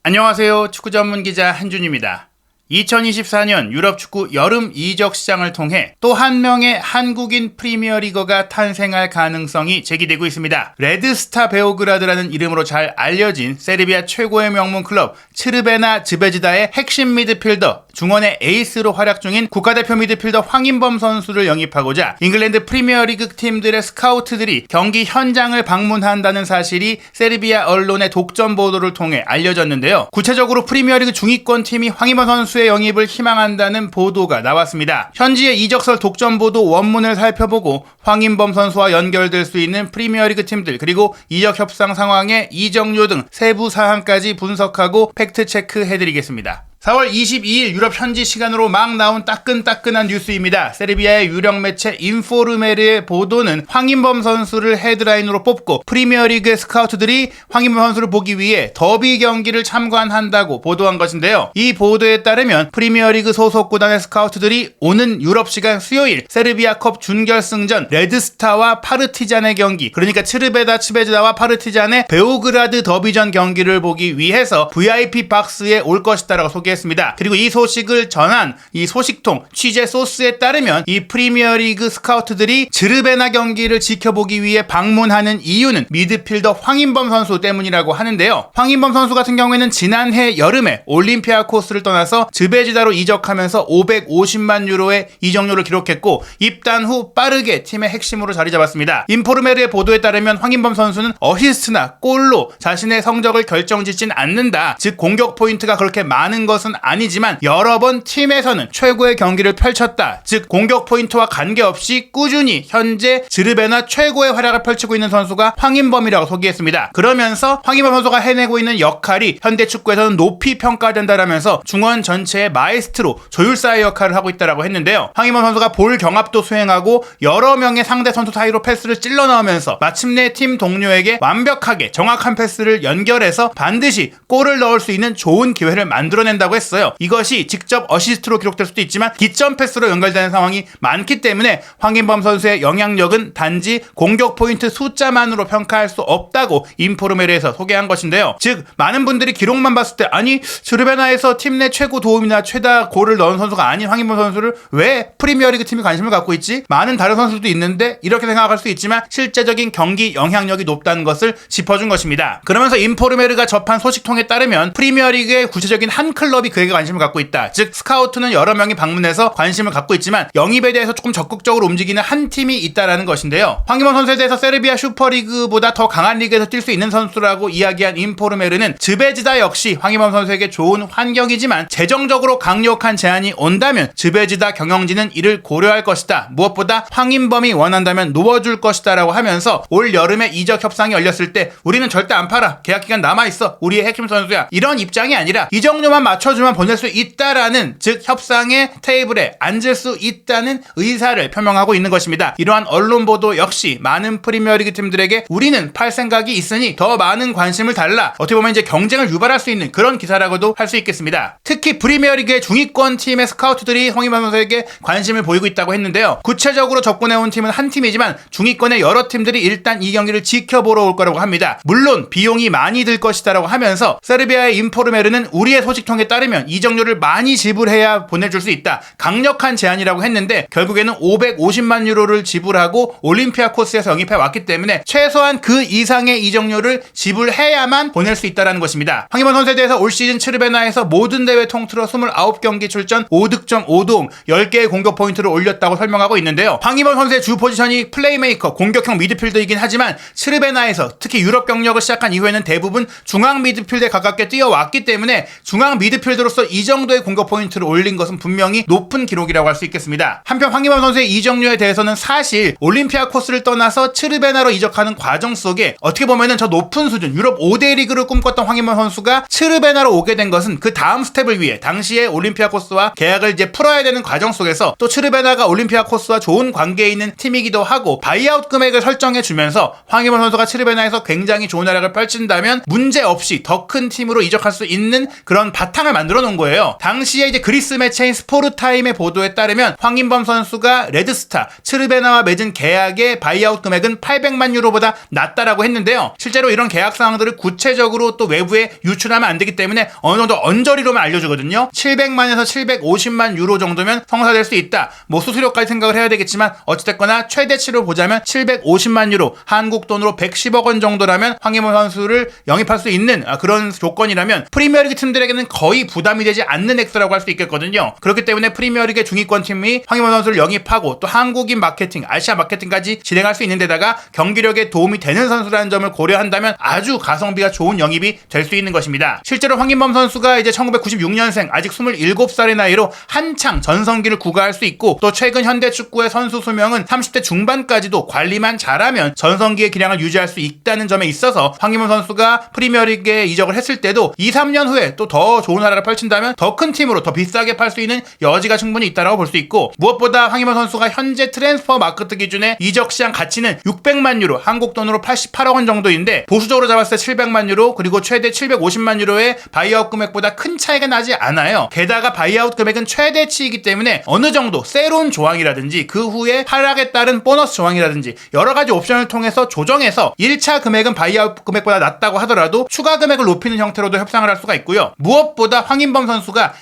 안녕하세요. 축구 전문 기자 한준입니다. 2024년 유럽 축구 여름 이적 시장을 통해 또 한 명의 한국인 프리미어리거가 탄생할 가능성이 제기되고 있습니다. 레드스타 베오그라드라는 이름으로 잘 알려진 세르비아 최고의 명문 클럽 츠르베나 즈베지다의 핵심 미드필더, 중원의 에이스로 활약 중인 국가대표 미드필더 황인범 선수를 영입하고자 잉글랜드 프리미어리그 팀들의 스카우트들이 경기 현장을 방문한다는 사실이 세르비아 언론의 독점 보도를 통해 알려졌는데요. 구체적으로 프리미어리그 중위권 팀이 황인범 선수의 영입을 희망한다는 보도가 나왔습니다. 현지의 이적설 독점 보도 원문을 살펴보고 황인범 선수와 연결될 수 있는 프리미어리그 팀들 그리고 이적 협상 상황의 이적료 등 세부 사항까지 분석하고 팩트 체크해드리겠습니다. 4월 22일 유럽 현지 시간으로 막 나온 따끈따끈한 뉴스입니다. 세르비아의 유력 매체 인포르메르의 보도는 황인범 선수를 헤드라인으로 뽑고 프리미어리그 스카우트들이 황인범 선수를 보기 위해 더비 경기를 참관한다고 보도한 것인데요. 이 보도에 따르면 프리미어리그 소속 구단의 스카우트들이 오는 유럽 시간 수요일 세르비아컵 준결승전 레드스타와 파르티잔의 경기, 그러니까 츠르베다 츠베지다와 파르티잔의 베오그라드 더비전 경기를 보기 위해서 VIP 박스에 올 것이다라고 소개했습니다. 그리고 이 소식을 전한 이 소식통 취재 소스에 따르면 이 프리미어리그 스카우트들이 즈르베나 경기를 지켜보기 위해 방문하는 이유는 미드필더 황인범 선수 때문이라고 하는데요. 황인범 선수 같은 경우에는 지난해 여름에 올림피아코스를 떠나서 즈베지다로 이적하면서 550만 유로의 이적료를 기록했고 입단 후 빠르게 팀의 핵심으로 자리 잡았습니다. 인포르메르의 보도에 따르면 황인범 선수는 어시스트나 골로 자신의 성적을 결정짓진 않는다. 즉 공격 포인트가 그렇게 많은 것은 아니지만 여러 번 팀에서는 최고의 경기를 펼쳤다. 즉 공격 포인트와 관계없이 꾸준히 현재 즈르베나 최고의 활약을 펼치고 있는 선수가 황인범이라고 소개했습니다. 그러면서 황인범 선수가 해내고 있는 역할이 현대 축구에서는 높이 평가된다라면서 중원 전체의 마에스트로, 조율사의 역할을 하고 있다고 했는데요. 황인범 선수가 볼 경합도 수행하고 여러 명의 상대 선수 사이로 패스를 찔러 넣으면서 마침내 팀 동료에게 완벽하게 정확한 패스를 연결해서 반드시 골을 넣을 수 있는 좋은 기회를 만들어낸다고 했어요. 이것이 직접 어시스트로 기록될 수도 있지만 기점 패스로 연결되는 상황이 많기 때문에 황인범 선수의 영향력은 단지 공격 포인트 숫자만으로 평가할 수 없다고 인포르메르에서 소개한 것인데요. 즉 많은 분들이 기록만 봤을 때 아니 즈르베나에서 팀 내 최고 도움이나 최다 골을 넣은 선수가 아닌 황인범 선수를 왜 프리미어리그 팀이 관심을 갖고 있지? 많은 다른 선수도 있는데 이렇게 생각할 수 있지만 실제적인 경기 영향력이 높다는 것을 짚어준 것입니다. 그러면서 인포르메르가 접한 소식통에 따르면 프리미어리그의 구체적인 한 클럽이 그에게 관심을 갖고 있다. 즉 스카우트는 여러 명이 방문해서 관심을 갖고 있지만 영입에 대해서 조금 적극적으로 움직이는 한 팀이 있다라는 것인데요. 황인범 선수에 대해서 세르비아 슈퍼리그보다 더 강한 리그에서 뛸 수 있는 선수라고 이야기한 인포르메르는 즈베지다 역시 황인범 선수에게 좋은 환경이지만 재정적으로 강력한 제한이 온다면 즈베지다 경영진은 이를 고려할 것이다. 무엇보다 황인범이 원한다면 놓아줄 것이다 라고 하면서 올 여름에 이적 협상이 열렸을 때 우리는 절대 안 팔아. 계약기간 남아있어. 우리의 핵심 선수야. 이런 입장이 아니라 이적료만 맞춰주면 보낼 수 있다라는, 즉 협상의 테이블에 앉을 수 있다는 의사를 표명하고 있는 것입니다. 이러한 언론 보도 역시 많은 프리미어리그 팀들에게 우리는 팔 생각이 있으니 더 많은 관심을 달라. 어떻게 보면 이제 경쟁을 유발할 수 있는 그런 기사라고도 할 수 있겠습니다. 특히 프리미어리그의 중위권 팀의 스카우트들이 황인범 선수에게 관심을 보이고 있다고 했는데요. 구체적으로 접근해온 팀은 한 팀이지만 중위권의 여러 팀들이 일단 이 경기를 지켜보러 올 거라고 합니다. 물론 비용이 많이 들 것이다라고 하면서 세르비아의 인포르메르는 우리의 소식통에 따르면 이적료를 많이 지불해야 보내줄 수 있다. 강력한 제한이라고 했는데 결국에는 550만 유로를 지불하고 올림피아코스에서 영입해 왔기 때문에 최소한 그 이상의 이적료를 지불해야만 보낼 수 있다는 것입니다. 황인범 선수에 대해서 올 시즌 츠르베나에서 모든 대회 통틀어 29경기 출전 5득점 5도움 10개의 공격 포인트를 올렸다고 설명하고 있는데요. 황인범 선수의 주 포지션이 플레이메이커, 공격형 미드필더이긴 하지만 츠르베나에서 특히 유럽 경력을 시작한 이후에는 대부분 중앙 미드필드에 가깝게 뛰어왔기 때문에 중앙 미드필더로서 이 정도의 공격 포인트를 올린 것은 분명히 높은 기록이라고 할 수 있겠습니다. 한편 황인범 선수의 이적료에 대해서는 사실 올림피아코스를 떠나서 츠르베나로 이적하는 과정 속에 어떻게 보면은 저 높은 수준 유럽 5대 리그를 꿈꿨던 황인범 선수가 츠르베나로 오게 된 것은 그 다음 스텝을 위해 당시에 올림피아코스와 계약을 이제 풀어야 되는 과정 속에서 또 츠르베나가 올림피아코스와 좋은 관계에 있는 팀이기도 하고 바이아웃 금액을 설정해 주면서 황인범 선수가 츠르베나에서 굉장히 좋은 활약을 펼친다면 문제없이 더 큰 팀으로 이적할 수 있는 그런 바탕을 만들어 놓은 거예요. 당시에 이제 그리스 매체인 스포르타임의 보도에 따르면 황인범 선수가 레드스타 츠르베나와 맺은 계약의 바이아웃 금액은 800만 유로보다 낮다라고 했는데요. 실제로 이런 계약 사항들을 구체적으로 또 외부에 유출하면 안 되기 때문에 어느 정도 언저리로만 알려주거든요. 700만에서 750만 유로 정도면 성사될 수 있다. 뭐 수수료까지 생각을 해야 되겠지만 어찌됐거나 최대치로 보자면 750만 유로, 한국 돈으로 110억 원 정도라면 황인범 선수를 영입할 수 있는 그런 조건이라면 프리미어리그 팀들에게는 거의 부담이 되지 않는 액수라고 할 수 있겠거든요. 그렇기 때문에 프리미어리그 중위권 팀이 황인범 선수를 영입하고 또 한국인 마케팅, 아시아 마케팅까지 진행할 수 있는 데다가 경기력에 도움이 되는 선수라는 점을 고려한다면 아주 가성비가 좋은 영입이 될 수 있는 것입니다. 실제로 황인범 선수가 이제 1996년생 아직 27살의 나이로 한창 전성기를 구가할 수 있고 또 최근 현대 축구의 선수 수명은 30대 중반까지도 관리만 잘하면 전성기의 기량을 유지할 수 있다는 점에 있어서 황인범 선수가 프리미어리그에 이적을 했을 때도 2, 3년 후에 또 더 좋은 활약을 펼친다면 더 큰 팀으로 더 비싸게 팔 수 있는 여지가 충분히 있다고 볼 수 있고 무엇보다 황인범 선수가 현재 트랜스퍼 마크트 기준의 이적 시장 가치는 600만 유로, 한국 돈으로 88억 원 정도인데 보수적으로 잡았을 때 700만 유로 그리고 최대 750만 유로의 바이아웃 금액보다 큰 차이가 나지 않아요. 게다가 바이아웃 금액은 최대치이기 때문에 어느 정도 새로운 조항이라든지 그 후에 하락에 따른 보너스 조항이라든지 여러 가지 옵션을 통해서 조정해서 1차 금액은 바이아웃 금액보다 낮다고 하더라도 추가 금액을 높이는 형태로도 협상을 할 수가 있고요. 무엇보다 황인범 선수가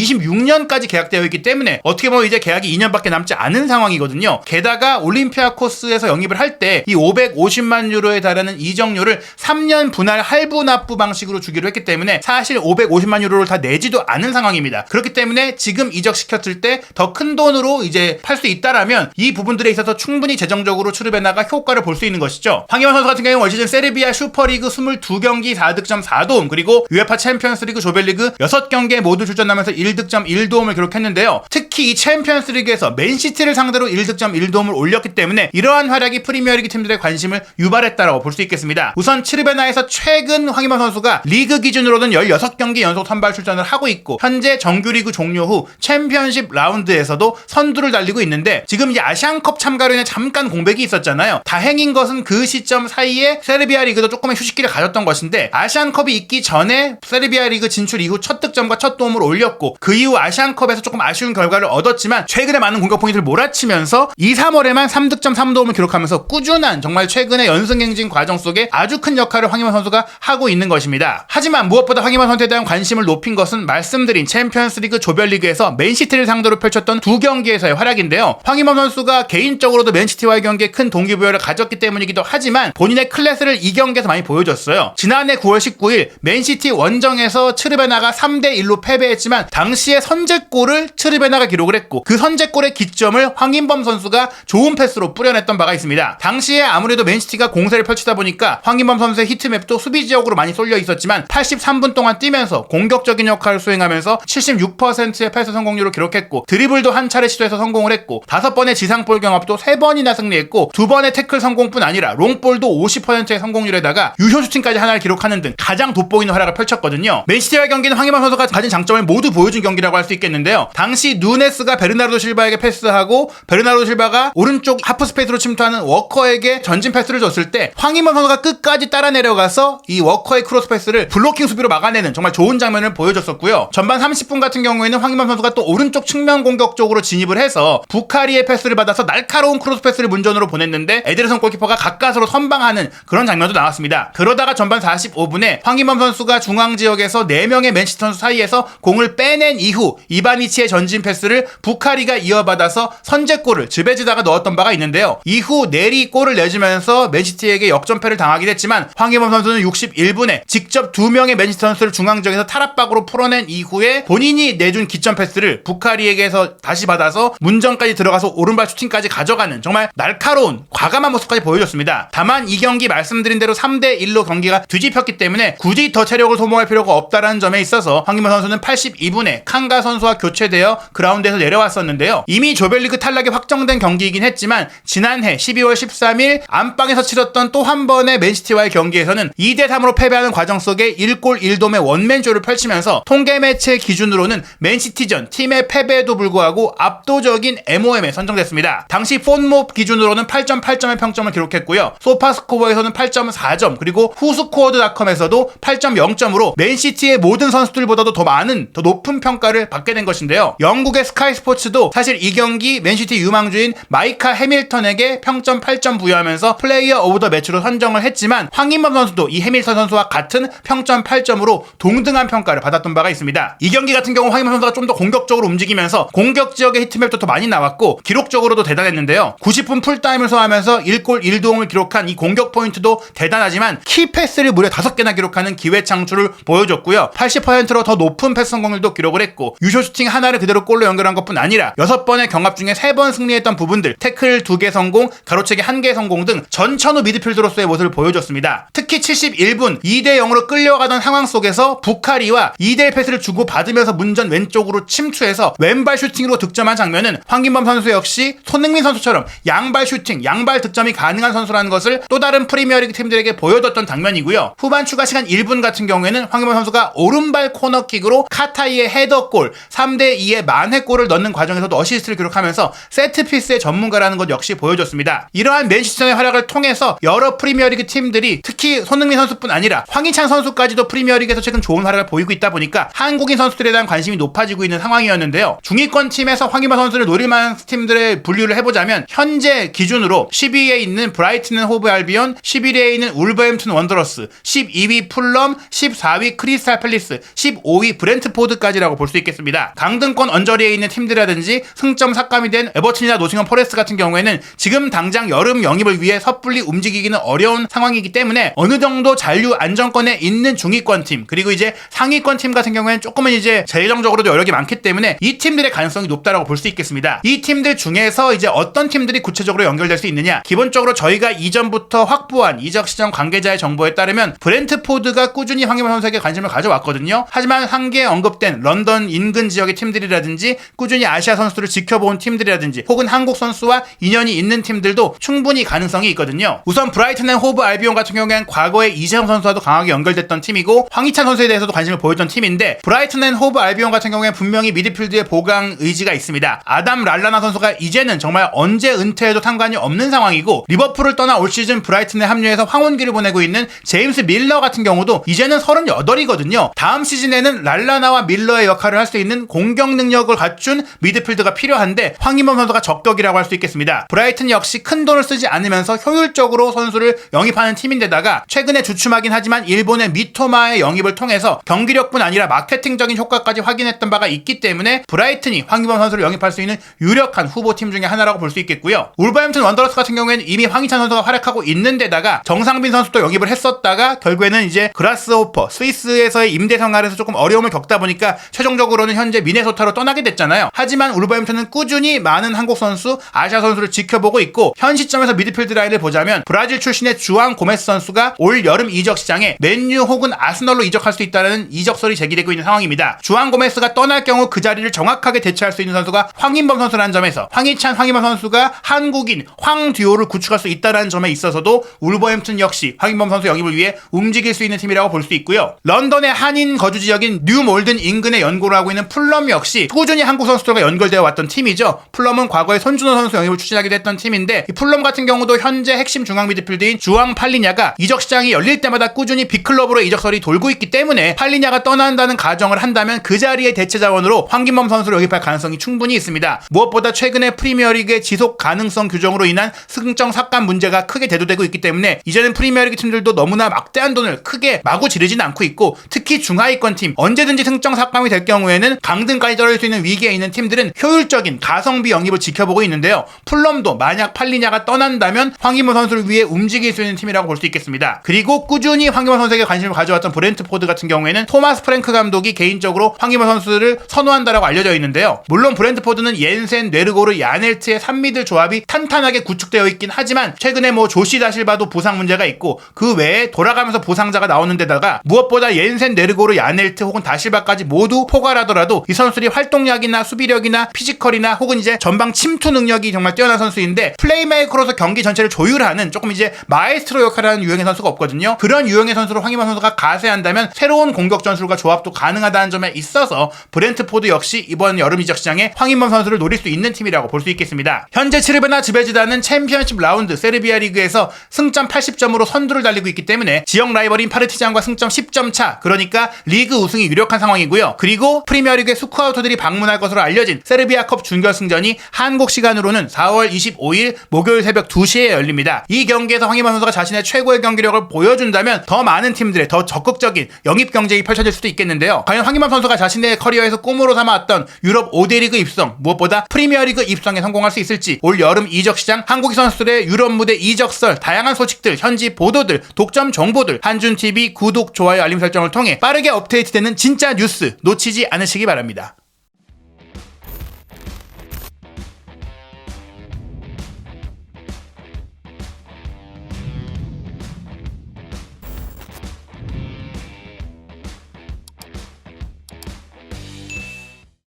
2026년까지 계약되어 있기 때문에 어떻게 보면 이제 계약이 2년밖에 남지 않은 상황이거든요. 게다가 올림피아코스에서 영입을 할 때 이 550만 유로에 달하는 이적료를 3년 분할 할부 납부 방식으로 주기로 했기 때문에 사실 550만 유로를 다 내지도 않은 상황입니다. 그렇기 때문에 지금 이적시켰을 때 더 큰 돈으로 이제 팔 수 있다라면 이 부분들에 있어서 충분히 재정적으로 츠르베나가 효과를 볼 수 있는 것이죠. 황인범 선수 같은 경우는 올 시즌 세르비아 슈퍼리그 22경기 4득점 4도움 그리고 UEFA 챔피언스리그 조별리그 6경기에 모두 출전하면서 1득점 1도움을 기록했는데요. 특히 이 챔피언스리그에서 맨시티를 상대로 1득점 1도움을 올렸기 때문에 이러한 활약이 프리미어리그 팀들의 관심을 유발했다라고 볼 수 있겠습니다. 우선 츠르베나에서 최근 황인범 선수가 리그 기준으로는 16경기 연속 선발 출전을 하고 있고 현재 정규리그 종료 후 챔피언십 라운드에서도 선두를 달리고 있는데 지금 이제 아시안컵 참가로 인해 잠깐 공백이 있었잖아요. 다행인 것은 그 시점 사이에 세르비아 리그도 조금의 휴식기를 가졌던 것인데 아시안컵이 있기 전에 세르비아 리그 진출 이후 첫 득점과 첫 도움을 올렸고 그 이후 아시안컵에서 조금 아쉬운 결과를 얻었지만 최근에 많은 공격 포인트를 몰아치면서 2, 3월에만 3득점 3도움을 기록하면서 꾸준한 정말 최근의 연승행진 과정 속에 아주 큰 역할을 황인범 선수가 하고 있는 것입니다. 하지만 무엇보다 황인범 선수에 대한 관심을 높인 것은 말씀드린 챔피언스리그 조별리그에서 맨시티를 상대로 펼쳤던 2경기에서의 활약인데요. 황인범 선수가 개인적으로도 맨시티와의 경기에 큰 동기부여를 가졌기 때문이기도 하지만 본인의 클래스를 이 경기에서 많이 보여줬어요. 지난해 9월 19일 맨시티 원정에서 츠르베나가 3대1로 패배했지만 당시에 선제골을 츠르베나가 기록을 했고 그 선제골의 기점을 황인범 선수가 좋은 패스로 뿌려냈던 바가 있습니다. 당시에 아무래도 맨시티가 공세를 펼치다 보니까 황인범 선수의 히트맵도 수비 지역으로 많이 쏠려 있었지만 83분 동안 뛰면서 공격적인 역할을 수행하면서 76%의 패스 성공률을 기록했고 드리블도 한 차례 시도해서 성공을 했고 5번의 지상볼 경합도 3번이나 승리했고 2번의 태클 성공뿐 아니라 롱볼도 50%의 성공률에다가 유효 슈팅까지 하나를 기록하는 등 가장 돋보이는 활약을 펼쳤거든요. 맨시티와의 경기는 황인범 선수가 가진 장점을 모두 보여준 경기라고 할 수 있겠는데요. 당시 누네스가 베르나르도 실바에게 패스하고 베르나르도 실바가 오른쪽 하프 스페이스로 침투하는 워커에게 전진 패스를 줬을 때 황인범 선수가 끝까지 따라 내려가서 이 워커의 크로스 패스를 블로킹 수비로 막아내는 정말 좋은 장면을 보여줬었고요. 전반 30분 같은 경우에는 황인범 선수가 또 오른쪽 측면 공격 쪽으로 진입을 해서 부카리의 패스를 받아서 날카로운 크로스 패스를 문전으로 보냈는데 에데르손 골키퍼가 가까스로 선방하는 그런 장면도 나왔습니다. 그러다가 전반 45분에 황인범 선수가 중앙 지역에서 4명의 맨시티 선수 사이에서 공을 빼낸 이후 이바니치의 전진 패스를 부카리가 이어받아서 선제골을 즈베즈다가 넣었던 바가 있는데요. 이후 네리 골을 내주면서 맨시티에게 역전패를 당하긴 했지만 황인범 선수는 61분에 직접 2명의 맨시티 선수를 중앙 지역에서 탈압박으로 풀어낸 이후에 본인이 내준 기점 패스를 부카리에게서 다시 받아서 문전까지 들어가서 오른발 슈팅까지 가져가는 정말 날카로운 과감한 모습까지 보여줬습니다. 다만 이 경기 말씀드린 대로 3대1로 경기가 뒤집혔기 때문에 굳이 더 체력을 소모할 필요가 없다는 점에 있어서 황인범 선수는 82분에 칸가 선수와 교체되어 그라운드에서 내려왔었는데요. 이미 조별리그 탈락이 확정된 경기이긴 했지만 지난해 12월 13일 안방에서 치렀던 또 한 번의 맨시티와의 경기에서는 2대3으로 패배하는 과정 속에 1골 1도움의 원맨쇼를 펼치면서 통계 매체 기준으로는 맨시티전 팀의 패배에도 불구하고 압도적인 MOM에 선정됐습니다. 당시 폰몹 기준으로는 8.8점의 평점을 기록했고요. 소파스코어에서는 8.4점 그리고 후스코어드닷컴에서도 8.0점으로 맨시티의 모든 선수들 선수들보다도 더 많은, 더 높은 평가를 받게 된 것인데요. 영국의 스카이 스포츠도 사실 이 경기 맨시티 유망주인 마이카 해밀턴에게 평점 8점 부여하면서 플레이어 오브 더 매치로 선정을 했지만 황인범 선수도 이 해밀턴 선수와 같은 평점 8점으로 동등한 평가를 받았던 바가 있습니다. 이 경기 같은 경우 황인범 선수가 좀 더 공격적으로 움직이면서 공격 지역의 히트맵도 더 많이 나왔고 기록적으로도 대단했는데요. 90분 풀타임을 소화하면서 1골 1도움을 기록한 이 공격 포인트도 대단하지만 키패스를 무려 5개나 기록하는 기회 창출을 보여줬고요. 80%로 더 높은 패스 성공률도 기록을 했고 유효 슈팅 하나를 그대로 골로 연결한 것뿐 아니라 6번의 경합 중에 3번 승리했던 부분들, 태클 2개 성공, 가로채기 1개 성공 등 전천후 미드필더로서의 모습을 보여줬습니다. 특히 71분 2대0으로 끌려가던 상황 속에서 부카리와 2대1 패스를 주고 받으면서 문전 왼쪽으로 침투해서 왼발 슈팅으로 득점한 장면은 황인범 선수 역시 손흥민 선수처럼 양발 슈팅, 양발 득점이 가능한 선수라는 것을 또 다른 프리미어리그 팀들에게 보여줬던 장면이고요. 후반 추가 시간 1분 같은 경우에는 황인범 선수가 오른발 코너킥으로 카타이의 헤더골 3대2의 만회골을 넣는 과정에서도 어시스트를 기록하면서 세트피스의 전문가라는 것 역시 보여줬습니다. 이러한 맨시티전의 활약을 통해서 여러 프리미어리그 팀들이 특히 손흥민 선수뿐 아니라 황희찬 선수까지도 프리미어리그에서 최근 좋은 활약을 보이고 있다 보니까 한국인 선수들에 대한 관심이 높아지고 있는 상황이었는데요. 중위권 팀에서 황희범 선수를 노릴 만한 팀들의 분류를 해보자면 현재 기준으로 12위에 있는 브라이튼 앤 호브 알비온, 11위에 있는 울버햄튼 원더러스, 12위 풀럼, 14위 크리스탈 팰리스, 15위 브렌트포드까지라고 볼 수 있겠습니다. 강등권 언저리에 있는 팀들이라든지 승점 삭감이 된 에버튼이나 노팅엄 포레스트 같은 경우에는 지금 당장 여름 영입을 위해 섣불리 움직이기는 어려운 상황이기 때문에 어느 정도 잔류 안정권에 있는 중위권 팀, 그리고 이제 상위권 팀 같은 경우에는 조금은 이제 재정적으로도 여력이 많기 때문에 이 팀들의 가능성이 높다라고 볼 수 있겠습니다. 이 팀들 중에서 이제 어떤 팀들이 구체적으로 연결될 수 있느냐, 기본적으로 저희가 이전부터 확보한 이적 시장 관계자의 정보에 따르면 브렌트포드가 꾸준히 황희범 선수에게 관심을 가져왔거든요. 하지만 한개 언급된 런던 인근 지역의 팀들이라든지 꾸준히 아시아 선수들을 지켜본 팀들이라든지 혹은 한국 선수와 인연이 있는 팀들도 충분히 가능성이 있거든요. 우선 브라이튼 앤 호브 알비온 같은 경우에는 과거에 이재성 선수와도 강하게 연결됐던 팀이고 황희찬 선수에 대해서도 관심을 보였던 팀인데 브라이튼 앤 호브 알비온 같은 경우에는 분명히 미드필드의 보강 의지가 있습니다. 아담 랄라나 선수가 이제는 정말 언제 은퇴해도 상관이 없는 상황이고 리버풀을 떠나 올 시즌 브라이튼에 합류해서 황혼기를 보내고 있는 제임스 밀러 같은 경우도 이제는 38이거든요. 다음 시즌에는 랄라나와 밀러의 역할을 할 수 있는 공격 능력을 갖춘 미드필드가 필요한데 황희범 선수가 적격이라고 할 수 있겠습니다. 브라이튼 역시 큰 돈을 쓰지 않으면서 효율적으로 선수를 영입하는 팀인데다가 최근에 주춤하긴 하지만 일본의 미토마의 영입을 통해서 경기력뿐 아니라 마케팅적인 효과까지 확인했던 바가 있기 때문에 브라이튼이 황희범 선수를 영입할 수 있는 유력한 후보팀 중에 하나라고 볼 수 있겠고요. 울버햄튼 원더러스 같은 경우에는 이미 황희찬 선수가 활약하고 있는데다가 정상빈 선수도 영입을 했었다가 결국에는 이제 그라스호퍼 스위스에서의 임대 생활에서 조금 어려움을 겪다 보니까 최종적으로는 현재 미네소타로 떠나게 됐잖아요. 하지만 울버햄튼은 꾸준히 많은 한국 선수, 아시아 선수를 지켜보고 있고 현 시점에서 미드필드 라인을 보자면 브라질 출신의 주앙 고메스 선수가 올 여름 이적 시장에 맨유 혹은 아스널로 이적할 수 있다는 이적설이 제기되고 있는 상황입니다. 주앙 고메스가 떠날 경우 그 자리를 정확하게 대체할 수 있는 선수가 황인범 선수라는 점에서 황희찬, 황인범 선수가 한국인 황 듀오를 구축할 수 있다는 점에 있어서도 울버햄튼 역시 황인범 선수 영입을 위해 움직일 수 있는 팀이라고 볼 수 있고요. 런던의 한인 거주 지역인 뉴 몰든 인근에 연고를 하고 있는 풀럼 역시 꾸준히 한국 선수들과 연결되어 왔던 팀이죠. 풀럼은 과거에 손준호 선수 영입을 추진하기도 했던 팀인데 이 풀럼 같은 경우도 현재 핵심 중앙 미드필드인 주앙 팔리냐가 이적 시장이 열릴 때마다 꾸준히 빅클럽으로 이적설이 돌고 있기 때문에 팔리냐가 떠난다는 가정을 한다면 그 자리에 대체 자원으로 황인범 선수를 영입할 가능성이 충분히 있습니다. 무엇보다 최근에 프리미어리그의 지속 가능성 규정으로 인한 승점 삭감 문제가 크게 대두되고 있기 때문에 이제는 프리미어리그 팀들도 너무나 막대한 돈을 크게 마구 지르지는 않고 있고 특히 중하위권 팀 언제든지 승점 삭감이 될 경우에는 강등까지 떨어질 수 있는 위기에 있는 팀들은 효율적인 가성비 영입을 지켜보고 있는데요. 풀럼도 만약 팔리냐가 떠난다면 황희범 선수를 위해 움직일 수 있는 팀이라고 볼 수 있겠습니다. 그리고 꾸준히 황희범 선수에게 관심을 가져왔던 브렌트포드 같은 경우에는 토마스 프랭크 감독이 개인적으로 황희범 선수를 선호한다라고 알려져 있는데요. 물론 브렌트포드는 옌센, 뇌르고르, 야넬트의 3미들 조합이 탄탄하게 구축되어 있긴 하지만 최근에 조시 다실바도 부상 문제가 있고 그 외에 돌아가면서 부상자가 나오는 데다가 무엇보다 옌센, 뇌르고르, 야넬트 혹은 다실바까지 모두 포괄하더라도 이 선수들이 활동량이나 수비력이나 피지컬이나 혹은 이제 전방 침투 능력이 정말 뛰어난 선수인데 플레이메이커로서 경기 전체를 조율하는 조금 이제 마에스트로 역할을 하는 유형의 선수가 없거든요. 그런 유형의 선수로 황희범 선수가 가세한다면 새로운 공격 전술과 조합도 가능하다는 점에 있어서 브렌트포드 역시 이번 여름 이적 시장에 황희범 선수를 노릴 수 있는 팀이라고 볼 수 있겠습니다. 현재 츠르베나 즈베지다는 챔피언십 라운드 세르비아 리그에서 승점 80점으로 선두를 달리고 있기 때문에 지역 라이벌인 파르티잔과 승점 10점 차, 그러니까 리그 우승이 유력한 상황이고요. 그리고 프리미어리그의 스쿠아우터들이 방문할 것으로 알려진 세르비아컵 준결승전이 한국 시간으로는 4월 25일 목요일 새벽 2시에 열립니다. 이 경기에서 황희찬 선수가 자신의 최고의 경기력을 보여준다면 더 많은 팀들의 더 적극적인 영입 경쟁이 펼쳐질 수도 있겠는데요. 과연 황희찬 선수가 자신의 커리어에서 꿈으로 삼아왔던 유럽 5대 리그 입성, 무엇보다 프리미어리그 입성에 성공할 수 있을지, 올 여름 이적 시장, 한국 선수들의 유럽 무대 이적설, 다양한 소식들, 현지 보도들, 독점 정보들, 한준TV 구독, 좋아요, 알림 설정을 통해 빠르게 업데이트되는 진짜 뉴스 놓치지 않으시기 바랍니다.